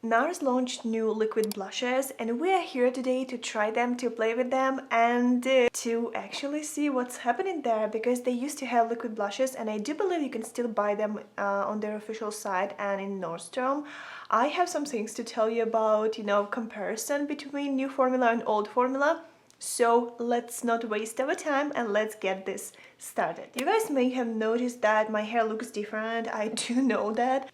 Nars launched new liquid blushes and we are here today to try them, to play with them, and to actually see what's happening there, because they used to have liquid blushes and I do believe you can still buy them on their official site and in Nordstrom. I have some things to tell you about, comparison between new formula and old formula. So let's not waste our time and let's get this started. You guys may have noticed that my hair looks different. I do know that.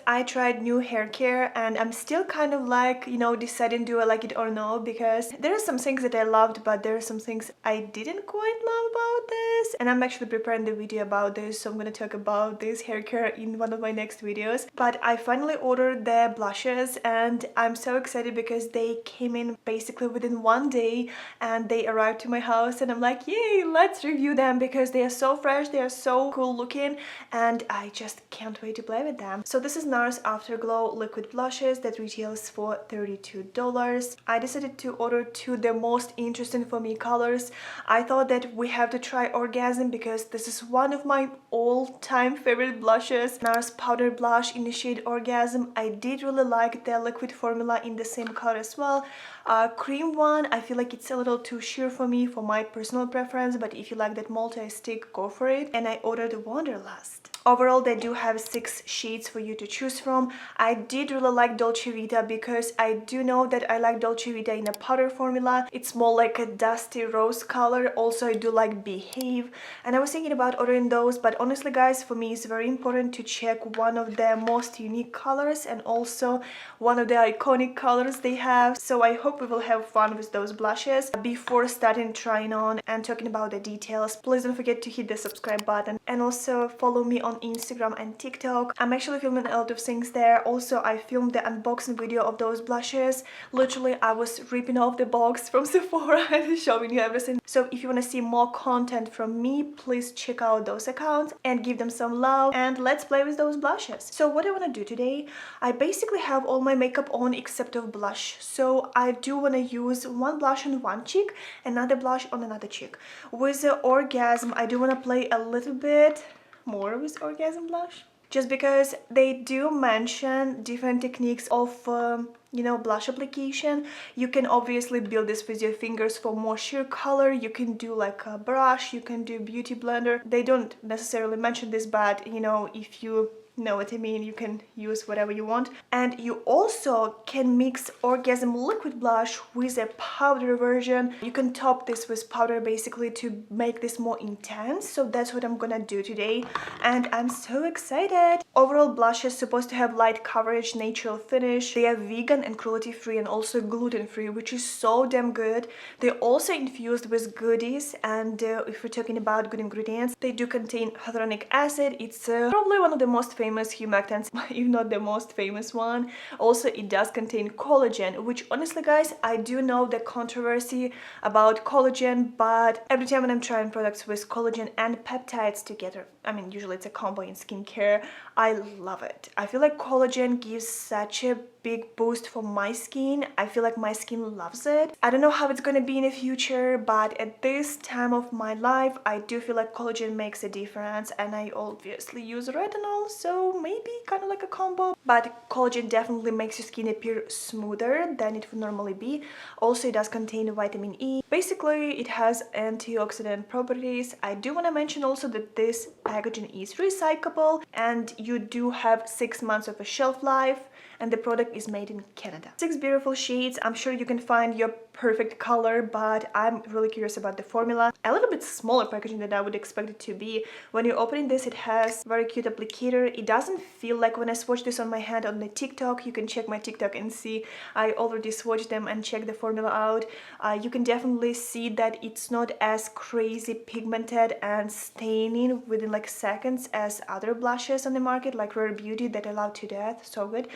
I tried new hair care and I'm still kind of like, deciding do I like it or no, because there are some things that I loved, but there are some things I didn't quite love about this. And I'm actually preparing the video about this, so I'm gonna talk about this hair care in one of my next videos. But I finally ordered the blushes and I'm so excited because they came in basically within one day and they arrived to my house and I'm like, yay, let's review them because they are so fresh, they are so cool looking, and I just can't wait to play with them. So this is Nars Afterglow liquid blushes that retails for $32. I decided to order two the most interesting for me colors. I thought that we have to try Orgasm because this is one of my all-time favorite blushes. Nars powder blush in the shade Orgasm. I did really like the liquid formula in the same color as well. Cream one, I feel like it's a little too sheer for me, for my personal preference, but if you like that multi-stick, go for it. And I ordered Wanderlust. Overall, they do have 6 shades for you to choose from. I did really like Dolce Vita because I do know that I like Dolce Vita in a powder formula. It's more like a dusty rose color. Also, I do like Behave. And I was thinking about ordering those, but honestly, guys, for me, it's very important to check one of the most unique colors and also one of the iconic colors they have. So I hope we will have fun with those blushes. Before starting trying on and talking about the details, please don't forget to hit the subscribe button and also follow me on Instagram and TikTok. I'm actually filming a lot of things there. Also, I filmed the unboxing video of those blushes. Literally, I was ripping off the box from Sephora and showing you everything. So if you want to see more content from me, please check out those accounts and give them some love, and let's play with those blushes. So what I want to do today, I basically have all my makeup on except of blush. So I do want to use one blush on one cheek, another blush on another cheek. With the Orgasm, I do want to play a little bit more with Orgasm blush, just because they do mention different techniques of blush application. You can obviously build this with your fingers for more sheer color. You can do like a brush, you can do beauty blender. They don't necessarily mention this, but if you know what I mean, you can use whatever you want. And you also can mix Orgasm liquid blush with a powder version. You can top this with powder basically to make this more intense. So that's what I'm gonna do today and I'm so excited. Overall, blush is supposed to have light coverage, natural finish. They are vegan and cruelty free and also gluten free, which is so damn good. They're also infused with goodies, and if we're talking about good ingredients, they do contain hyaluronic acid. It's probably one of the most famous humectants, if not the most famous one. Also, it does contain collagen, which honestly, guys, I do know the controversy about collagen, but every time when I'm trying products with collagen and peptides together, I mean, usually it's a combo in skincare, I love it. I feel like collagen gives such a big boost for my skin. I feel like my skin loves it. I don't know how it's gonna be in the future, but at this time of my life, I do feel like collagen makes a difference, and I obviously use retinol, so maybe kind of like a combo. But collagen definitely makes your skin appear smoother than it would normally be. Also, it does contain vitamin E. Basically, it has antioxidant properties. I do want to mention also that this packaging is recyclable and you do have 6 months of a shelf life, and the product is made in Canada. 6 beautiful shades. I'm sure you can find your perfect color, but I'm really curious about the formula. A little bit smaller packaging than I would expect it to be. When you're opening this, it has very cute applicator. It doesn't feel like when I swatched this on my hand on the TikTok. You can check my TikTok and see I already swatched them and checked the formula out. You can definitely see that it's not as crazy pigmented and staining within like seconds as other blushes on the market, like Rare Beauty, that I love to death. So good.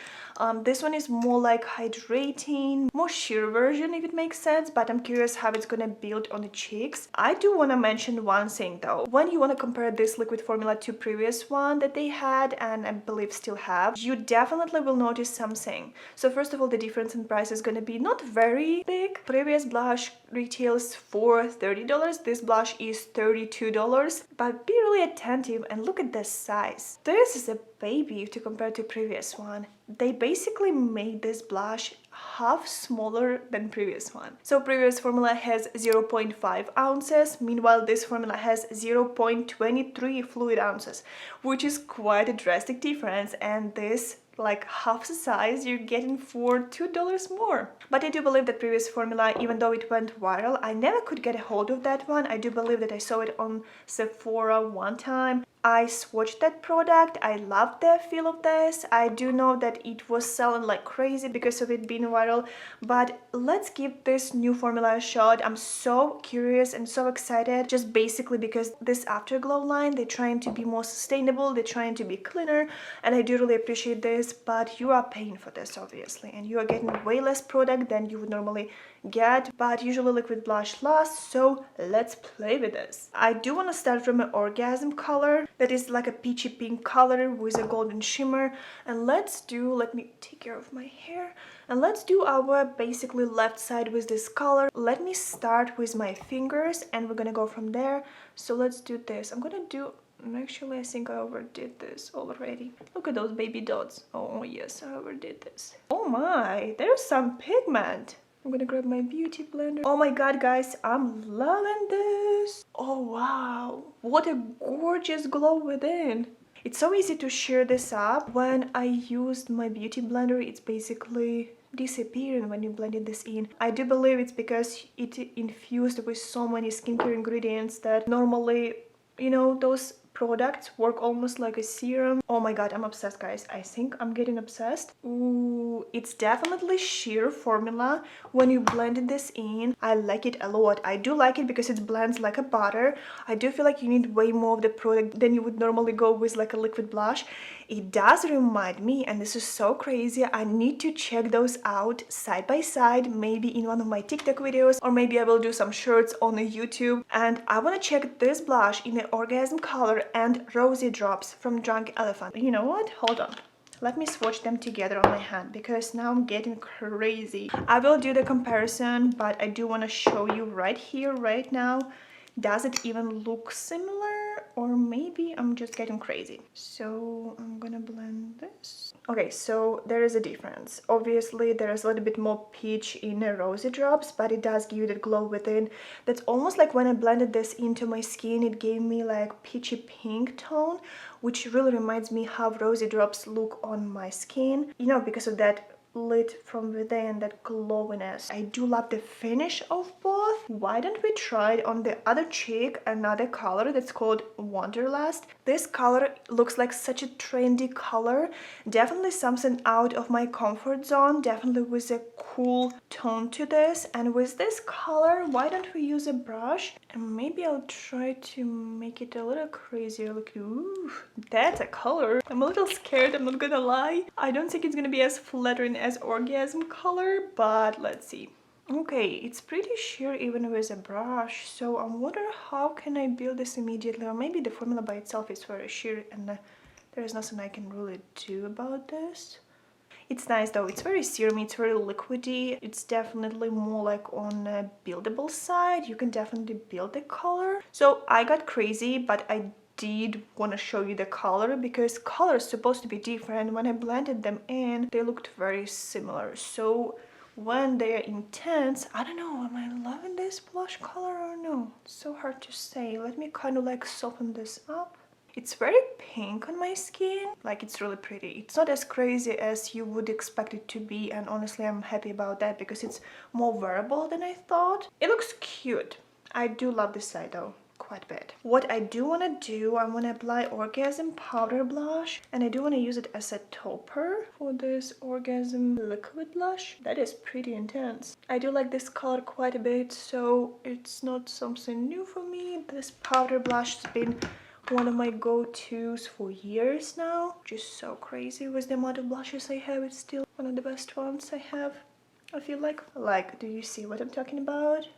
This one is more like hydrating, more sheer version, if it makes sense, but I'm curious how it's gonna build on the cheeks. I do want to mention one thing though. When you want to compare this liquid formula to previous one that they had, and I believe still have, you definitely will notice something. So first of all, the difference in price is gonna be not very big. Previous blush retails for $30. This blush is $32, but be really attentive and look at the size. This is a baby to compare to previous one. They basically made this blush half smaller than previous one. So previous formula has 0.5 ounces, meanwhile this formula has 0.23 fluid ounces, which is quite a drastic difference, and this like half the size you're getting for $2 more. But I do believe that previous formula, even though it went viral, I never could get a hold of that one. I do believe that I saw it on Sephora one time. I swatched that product. I loved the feel of this. I do know that it was selling like crazy because of it being viral, but let's give this new formula a shot. I'm so curious and so excited, just basically because this Afterglow line, they're trying to be more sustainable, they're trying to be cleaner, and I do really appreciate this, but you are paying for this obviously, and you are getting way less product than you would normally get, but usually liquid blush lasts, so let's play with this. I do want to start from an Orgasm color that is like a peachy pink color with a golden shimmer, and let me take care of my hair, and let's do our basically left side with this color. Let me start with my fingers and we're gonna go from there. So let's do this. Actually, I think I overdid this already. Look at those baby dots. Oh yes, I overdid this. Oh my, there's some pigment. I'm gonna grab my beauty blender. Oh my god, guys, I'm loving this. Oh wow, what a gorgeous glow within. It's so easy to sheer this up. When I used my beauty blender, it's basically disappearing when you blended this in. I do believe it's because it infused with so many skincare ingredients that normally, you know, those products work almost like a serum. Oh my god, I'm obsessed, guys. I think I'm getting obsessed. Ooh, it's definitely sheer formula when you blended this in. I like it a lot. I do like it because it blends like a butter. I do feel like you need way more of the product than you would normally go with like a liquid blush. It does remind me, and this is so crazy, I need to check those out side by side, maybe in one of my TikTok videos, or maybe I will do some shorts on YouTube. And I want to check this blush in the Orgasm color and Rosy Drops from Drunk Elephant. You know what? Hold on. Let me swatch them together on my hand because now I'm getting crazy. I will do the comparison, but I do want to show you right here, right now. Does it even look similar, or maybe I'm just getting crazy? So I'm gonna blend this. Okay, so there is a difference. Obviously there is a little bit more peach in the Rosy Drops, but it does give you that glow within. That's almost like when I blended this into my skin, it gave me like peachy pink tone, which really reminds me how Rosy Drops look on my skin, you know, because of that lit from within, that glowiness. I do love the finish of both. Why don't we try it on the other cheek, another color that's called Wanderlust. This color looks like such a trendy color, definitely something out of my comfort zone, definitely with a cool tone to this. And with this color, why don't we use a brush and maybe I'll try to make it a little crazier. Look, ooh, that's a color. I'm a little scared, I'm not gonna lie. I don't think it's gonna be as flattering as Orgasm color, but let's see. Okay, it's pretty sheer even with a brush, so I wonder how can I build this immediately, or maybe the formula by itself is very sheer and there is nothing I can really do about this. It's nice though, it's very serumy, it's very liquidy, it's definitely more like on a buildable side. You can definitely build the color. So I got crazy, but I did want to show you the color because color is supposed to be different. When I blended them in, they looked very similar. So when they're intense, I don't know, am I loving this blush color or no? It's so hard to say. Let me kind of like soften this up. It's very pink on my skin, like it's really pretty. It's not as crazy as you would expect it to be, and honestly I'm happy about that because it's more wearable than I thought. It looks cute. I do love this side though, quite a bit. What I do want to do, I want to apply Orgasm powder blush, and I do want to use it as a topper for this Orgasm liquid blush. That is pretty intense. I do like this color quite a bit, so it's not something new for me. This powder blush has been one of my go-tos for years now. Just so crazy with the amount of blushes I have. It's still one of the best ones I have, I feel like. Do you see what I'm talking about?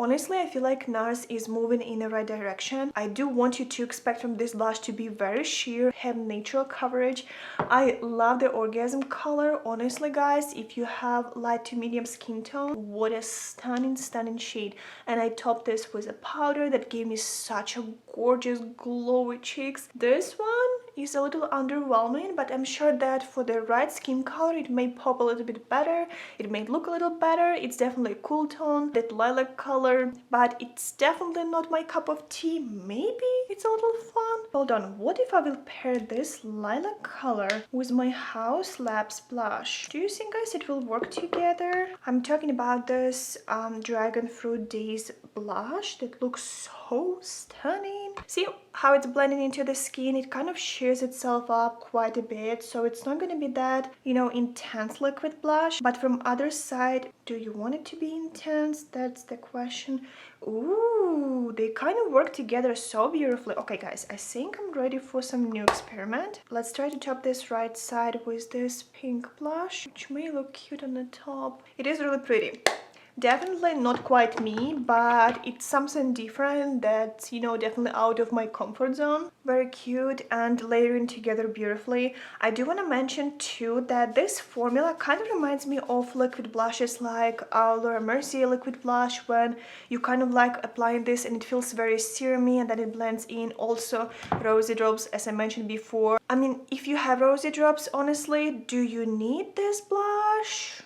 Honestly, I feel like Nars is moving in the right direction. I do want you to expect from this blush to be very sheer, have natural coverage. I love the Orgasm color. Honestly, guys, if you have light to medium skin tone, what a stunning, stunning shade. And I topped this with a powder that gave me such a gorgeous glowy cheeks. This one is a little underwhelming, but I'm sure that for the right skin color it may pop a little bit better, it may look a little better. It's definitely a cool tone, that lilac color, but it's definitely not my cup of tea. Maybe it's a little fun. Hold on, what if I will pair this lilac color with my House Labs blush? Do you think, guys, it will work together? I'm talking about this Dragon Fruit Days blush that looks so stunning. See how it's blending into the skin? It kind of shears itself up quite a bit, so it's not going to be that, you know, intense liquid blush. But from other side, do you want it to be intense? That's the question. Ooh, they kind of work together so beautifully. Okay, guys, I think I'm ready for some new experiment. Let's try to top this right side with this pink blush, which may look cute on the top. It is really pretty. Definitely not quite me, but it's something different that's, you know, definitely out of my comfort zone. Very cute and layering together beautifully. I do want to mention too that this formula kind of reminds me of liquid blushes like Laura Mercier liquid blush, when you kind of like applying this and it feels very serumy and then it blends in. Also rosy drops, as I mentioned before. I mean, if you have rosy drops, honestly, do you need this blush?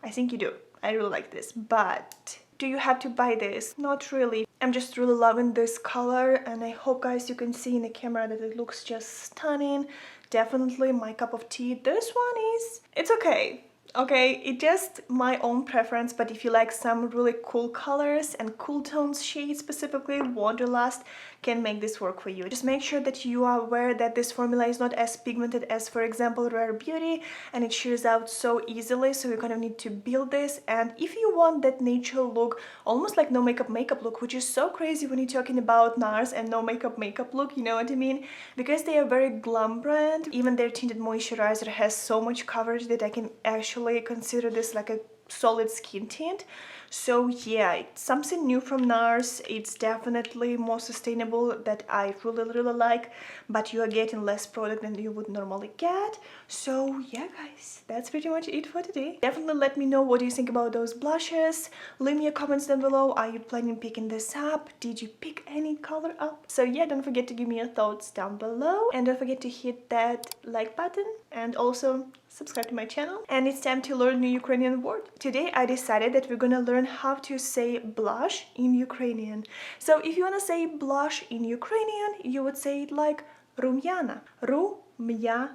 I think you do. I really like this, but do you have to buy this? Not really. I'm just really loving this color, and I hope, guys, you can see in the camera that it looks just stunning. Definitely my cup of tea. This one is, it's okay. Okay, it's just my own preference, but if you like some really cool colors and cool tones shades, specifically Wanderlust can make this work for you. Just make sure that you are aware that this formula is not as pigmented as, for example, Rare Beauty, and it shears out so easily, so you kind of need to build this. And if you want that natural look, almost like no makeup look, which is so crazy when you're talking about Nars and no makeup look, you know what I mean? Because they are very glam brand, even their tinted moisturizer has so much coverage that I can actually consider this like a solid skin tint. So yeah, it's something new from Nars. It's definitely more sustainable, that I really like, but you are getting less product than you would normally get. So yeah, guys, that's pretty much it for today. Definitely let me know what do you think about those blushes. Leave me your comments down below. Are you planning picking this up? Did you pick any color up? So yeah, don't forget to give me your thoughts down below, and don't forget to hit that like button and also subscribe to my channel. And it's time to learn new Ukrainian word. Today I decided that we're gonna learn how to say blush in Ukrainian. So if you wanna say blush in Ukrainian, you would say it like rumyana. Rumyana.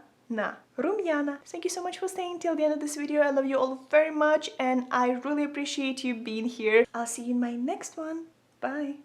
Rumyana. Thank you so much for staying till the end of this video. I love you all very much, and I really appreciate you being here. I'll see you in my next one. Bye.